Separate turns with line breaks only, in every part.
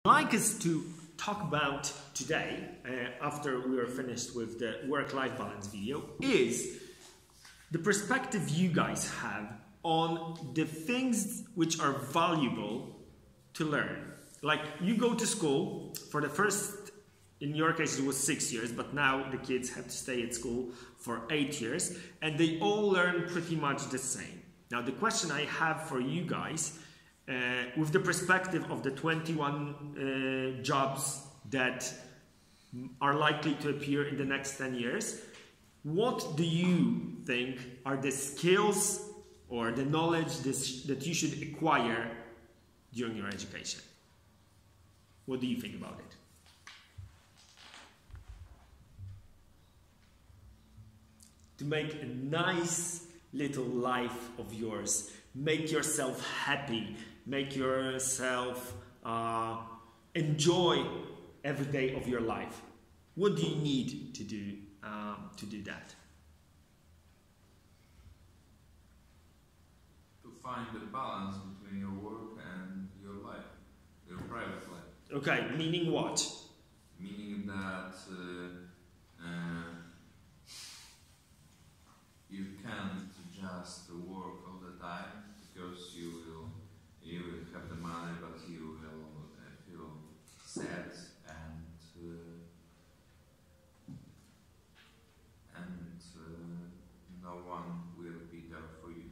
I'd like us to talk about today, after we are finished with the work-life balance video, is the perspective you guys have on the things which are valuable to learn. Like, you go to school for the first, in your case it was 6 years, but now the kids have to stay at school for 8 years, and they all learn pretty much the same. Now the question I have for you guys, with the perspective of the 21 jobs that are likely to appear in the next 10 years, what do you think are the skills or the knowledge that you should acquire during your education? What do you think about it? To make a nice little life of yours, make yourself happy, make yourself enjoy every day of your life. What do you need to do that?
To find the balance between your work and your life, your private life.
Okay, meaning what?
Meaning that you can't just work all the time, because you will have the money, but you will feel sad and no one will be there for you.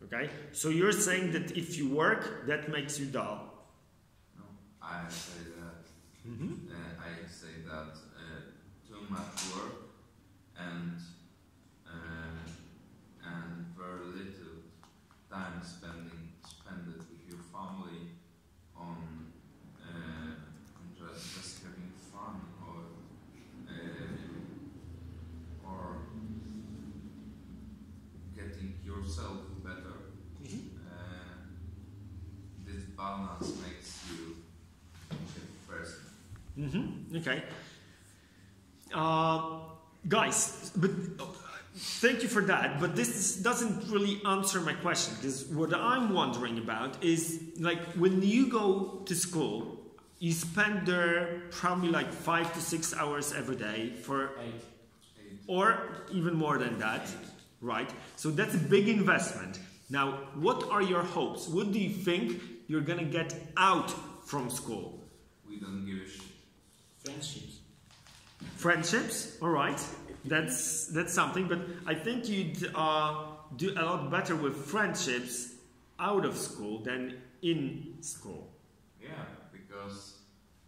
Okay, so you're saying that if you work, that makes you dull.
No, I say that. I say that too much work and very little time spent with your family on just having fun or getting yourself better. This balance makes you a person.
Okay. Guys, but thank you for that, but this doesn't really answer my question, because what I'm wondering about is, like, when you go to school, you spend there probably like 5 to 6 hours every day for
8.
Or even more than that, right? So that's a big investment. Now, what are your hopes? What do you think you're gonna get out from school?
We don't give a shit.
Friendships.
Friendships, all right. That's something, but I think you'd do a lot better with friendships out of school than in school.
Yeah, because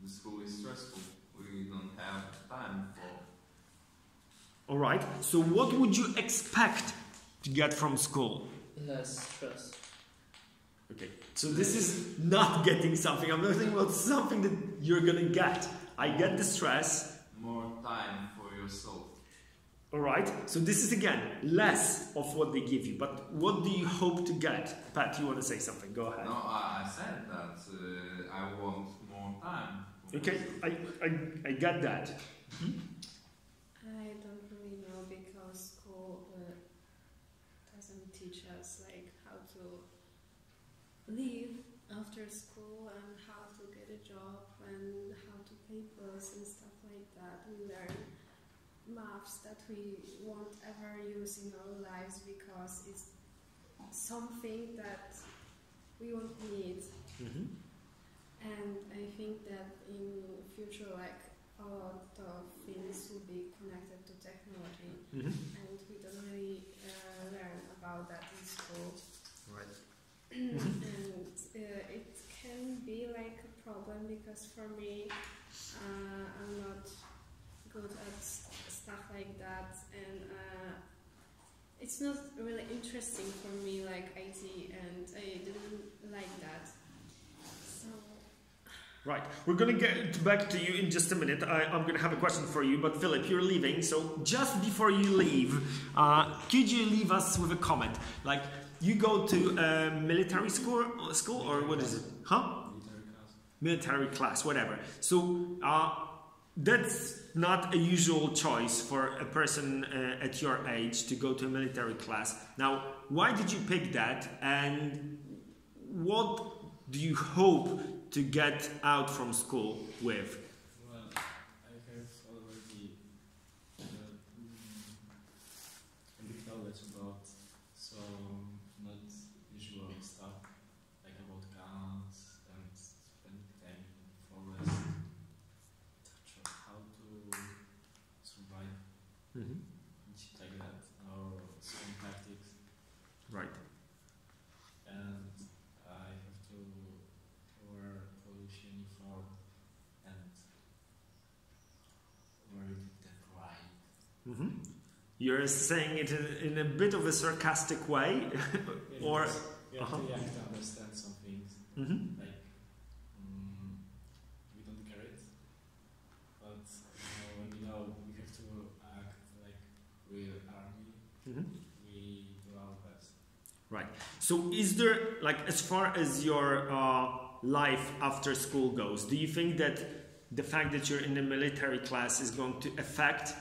the school is stressful. We don't have time for.
All right. So what would you expect to get from school?
Less stress.
Okay. So this is not getting something. I'm not thinking about something that you're gonna get. I get the stress.
More time for yourself.
All right, so this is again less of what they give you, but what do you hope to get? Pat, you want to say something? Go ahead.
No, I said that I want more time.
Okay, I get that.
I don't really know, because school doesn't teach us like how to live after school and how to get a job and how to pay bills and stuff like that. We learn maths that we won't ever use in our lives, because it's something that we won't need. And I think that in future, like, a lot of things will be connected to technology, and we don't really learn about that in school.
Right.
And it can be like a problem, because for me, I'm not good at stuff like that, and it's not really interesting for me, like IT, and I didn't like that. So.
Right, we're gonna get back to you in just a minute. I'm gonna have a question for you, but Philip, you're leaving, so just before you leave, could you leave us with a comment? Like, you go to a military school, or what is it? Huh? Military class, whatever. So that's not a usual choice for a person at your age to go to a military class. Now, why did you pick that, and what do you hope to get out from school with?
Well, I have already a big knowledge about some not usual stuff, like about guns and spending time in the forest, how to survive
Mm-hmm.
and shit like that, or some tactics.
Right.
And I have to wear police uniform and wear it that right.
Mm-hmm. You're saying it in a bit of a sarcastic way, or
You have to understand some things,
mm-hmm.
like we don't get it, but when we know we have to act like real army,
Mm-hmm.
we do our best.
Right. So, is there, like, as far as your life after school goes, do you think that the fact that you're in a military class is going to affect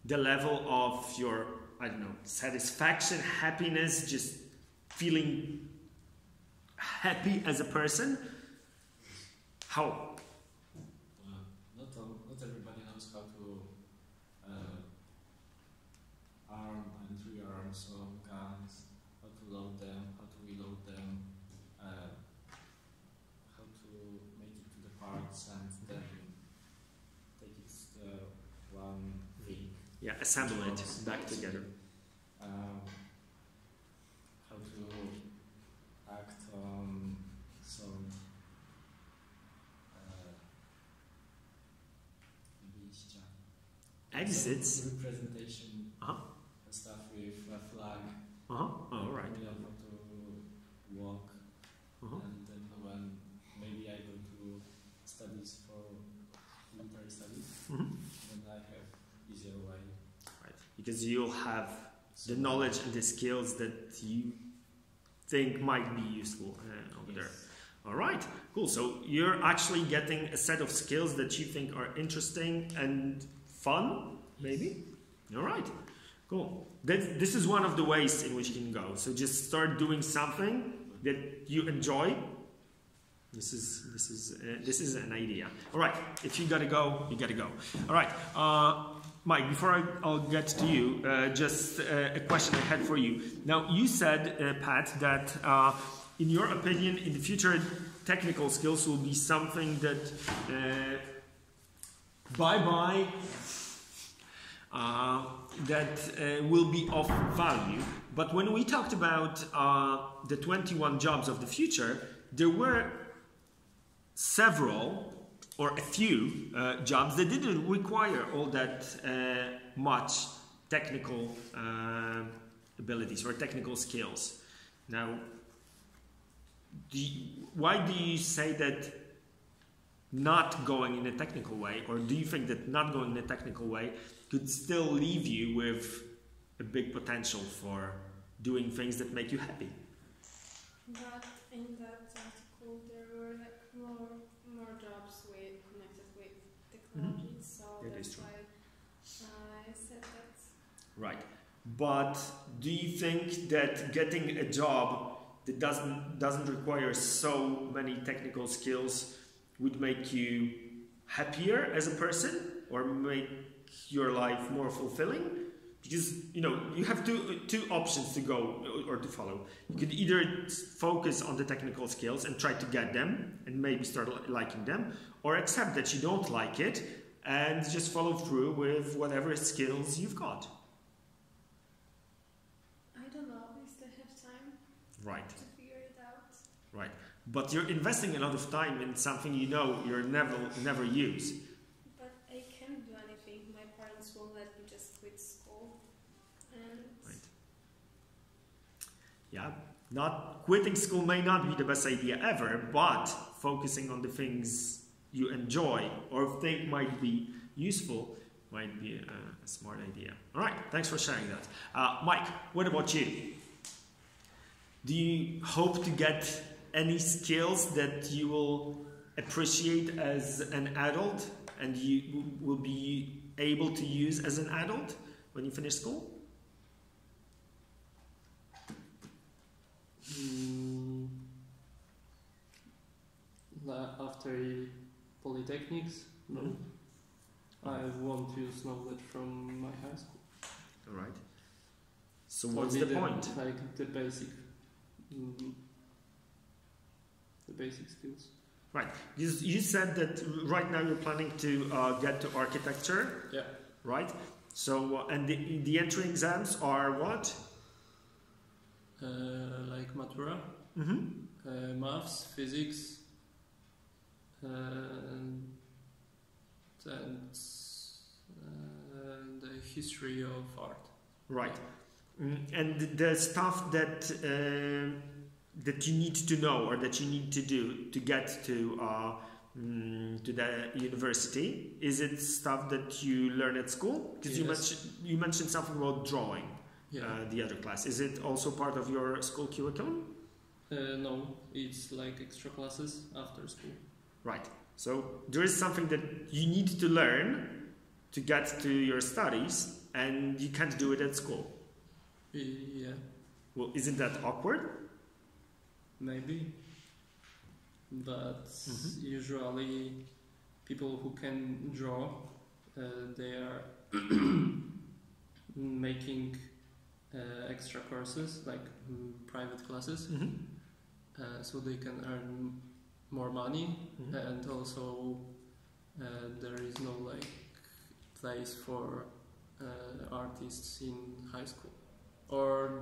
the level of your, I don't know, satisfaction, happiness, just feeling happy as a person? How?
Not everybody knows how to arm and rearm some guns, how to load them, how to reload them, how to make it to the parts and then take it one thing.
Yeah, assemble it back together.
How to act on some wyjścia.
Exits.
Some representation
Uh-huh.
and stuff with a flag.
Uh-huh. Oh, right.
We know how to walk,
Uh-huh.
and then when maybe I go to studies for military studies,
Mm-hmm.
then I have easier way.
Right. Because you'll have the knowledge and the skills that you think might be useful over there. All right, cool. So you're actually getting a set of skills that you think are interesting and fun, maybe? All right, cool. This is one of the ways in which you can go. So just start doing something that you enjoy. This is an idea. All right, if you gotta go, you gotta go. All right, Mike, before I'll get to you, just a question I had for you. Now, you said, Pat, that in your opinion, in the future, technical skills will be something that will be of value. But when we talked about the 21 jobs of the future, there were several or a few jobs that didn't require all that much technical abilities or technical skills. Now, why do you say that not going in a technical way, or do you think that not going in a technical way could still leave you with a big potential for doing things that make you happy?
But in that article, there were like more jobs connected with technology, so
That is
that's
true.
why I said that.
Right. But do you think that getting a job that doesn't require so many technical skills would make you happier as a person or make your life more fulfilling? Because you have two options to go or to follow. You could either focus on the technical skills and try to get them and maybe start liking them, or accept that you don't like it and just follow through with whatever skills you've got.
I don't know if they have time
Right.
to figure it out.
Right. But you're investing a lot of time in something you'll never use.
But I can't do anything. My parents won't let me just quit school. And
Right. Yeah. Not quitting school may not be the best idea ever, but focusing on the things you enjoy or think might be useful might be a smart idea. All right. Thanks for sharing that. Mike, what about you? Do you hope to get any skills that you will appreciate as an adult and you will be able to use as an adult when you finish school?
after polytechnics, no. I won't use knowledge from my high school.
All right. So what's the point?
Like the basic skills.
Right. You said that right now you're planning to get to architecture.
Yeah.
Right. So and the entry exams are what?
Like Matura, maths, physics, and the history of art.
Right. And the stuff that that you need to know or that you need to do to get to the university, is it stuff that you learn at school? Because you mentioned something about drawing.
Yeah.
The other class, is it also part of your school curriculum?
No, it's like extra classes after school.
Right. So there is something that you need to learn to get to your studies, and you can't do it at school.
Yeah.
Well, isn't that awkward?
Maybe. But usually people who can draw, they are making extra courses, like private classes, so they can earn more money, and also there is no like place for artists in high school, or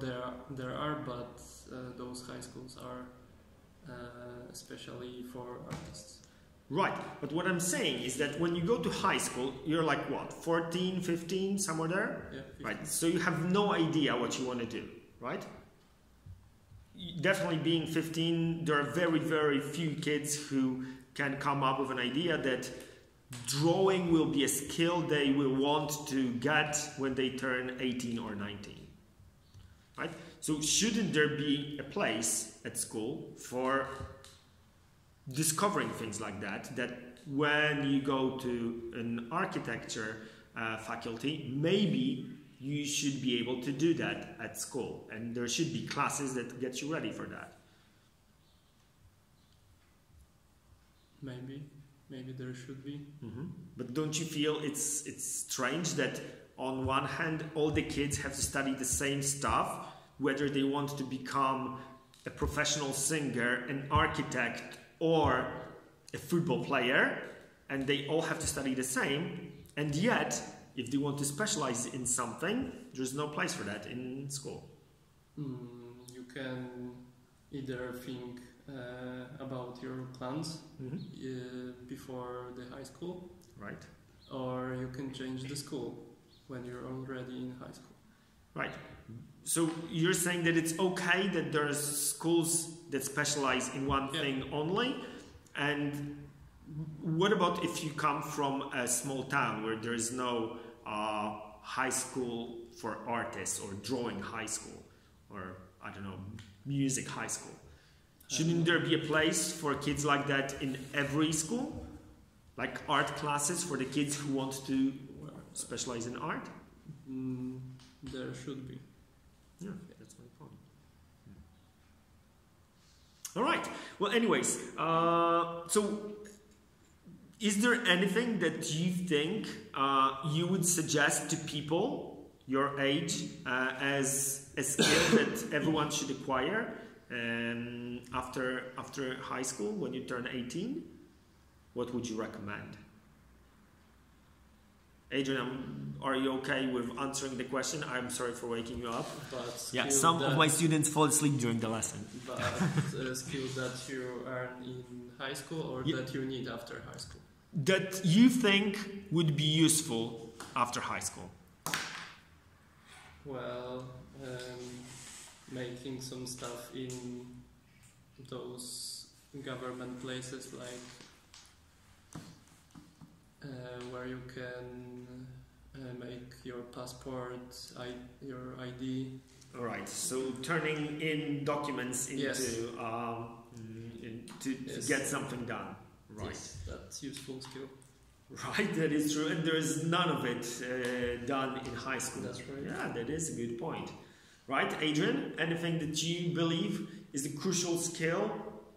there are, but those high schools are especially for artists.
Right, but what I'm saying is that when you go to high school, you're like what, 14, 15, somewhere there?
Yeah, 15.
Right, so you have no idea what you want to do, right? Definitely being 15, there are very, very few kids who can come up with an idea that drawing will be a skill they will want to get when they turn 18 or 19, right? So shouldn't there be a place at school for discovering things like that, that when you go to an architecture faculty, maybe you should be able to do that at school, and there should be classes that get you ready for that.
Maybe there should be.
But don't you feel it's strange that on one hand all the kids have to study the same stuff, whether they want to become a professional singer, an architect, or a football player, and they all have to study the same, and yet if they want to specialize in something, there's no place for that in school.
You can either think about your plans before the high school,
right?
Or you can change the school when you're already in high school.
Right. So you're saying that it's okay that there's schools that specialize in one thing only, and what about if you come from a small town where there is no high school for artists, or drawing high school, or I don't know, music high school? Shouldn't there be a place for kids like that in every school? Like art classes for the kids who want to specialize in art?
There should be.
Yeah, that's my point. All right. Well, anyways, so is there anything that you think you would suggest to people your age as a skill that everyone should acquire after high school when you turn 18? What would you recommend? Adrian, are you okay with answering the question? I'm sorry for waking you up.
But
yeah, some of my students fall asleep during the lesson.
But skills that you earn in high school, or that you need after high school?
That you think would be useful after high school?
Well, making some stuff in those government places, like where you can make your passport, your ID.
All right. So turning in documents into to get something done. Right.
Yes, that's useful skill.
Right, that is true, and there is none of it done in high school.
That's right.
Yeah, that is a good point. Right, Adrian? Anything that you believe is a crucial skill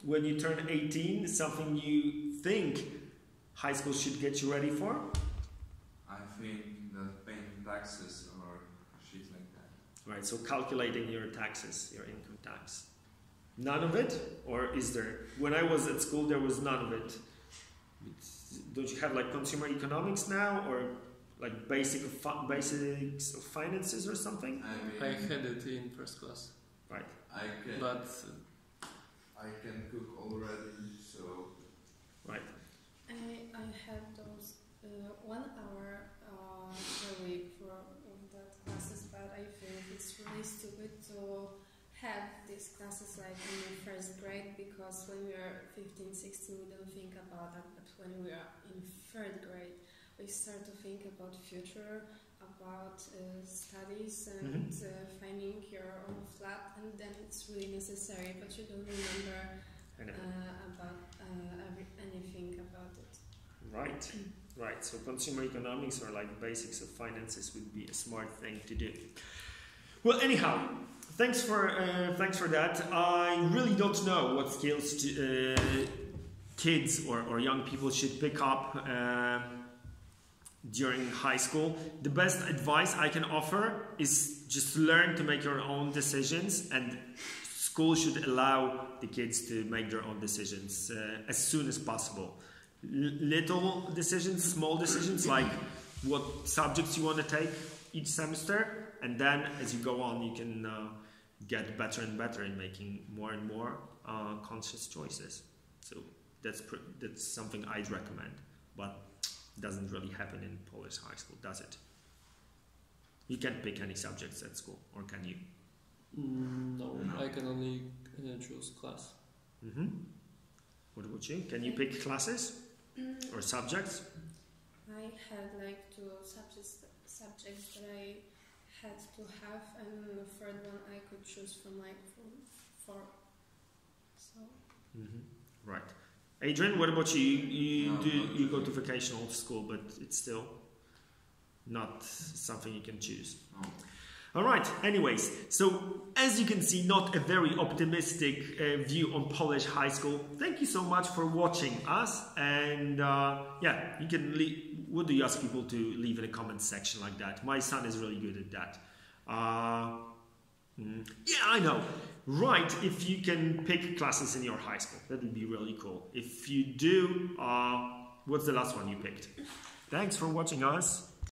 when you turn 18, something you think high school should get you ready for?
I think that paying taxes or shit like that.
Right, so calculating your taxes, your income tax. None of it? Or is there? When I was at school, there was none of it. Don't you have like consumer economics now, or like basics of finances or something?
I
I
mean,
had it in first class,
Right.
but
I can cook already, so
Right.
I had those 1 hour per week for that classes, but I think it's really stupid to have these classes like in the first grade, because when we are 15, 16 we don't think about that, but when we are in third grade we start to think about future, about studies and finding your own flat, and then it's really necessary, but you don't remember about anything about it.
Right. Right. So consumer economics or like basics of finances would be a smart thing to do. Well, anyhow, thanks for that. I really don't know what skills kids or young people should pick up during high school. The best advice I can offer is just learn to make your own decisions, and school should allow the kids to make their own decisions as soon as possible. Little decisions, small decisions, like what subjects you want to take each semester, and then as you go on you can get better and better in making more and more conscious choices. So that's something I'd recommend, but it doesn't really happen in Polish high school, does it? You can't pick any subjects at school, or can you?
no, I can only choose class.
What about you? Can you pick classes or subjects?
I had like 2 subjects that I had to have, and the third one I could choose from like 4. So.
Right. Adrian, what about you?
No,
You go to vocational school, but it's still not something you can choose.
no.
All right. Anyways, so as you can see, not a very optimistic view on Polish high school. Thank you so much for watching us, and yeah, you can leave. What do you ask people to leave in the comments section like that? My son is really good at that. Yeah, I know. Right, if you can pick classes in your high school, that would be really cool. If you do, what's the last one you picked? Thanks for watching us.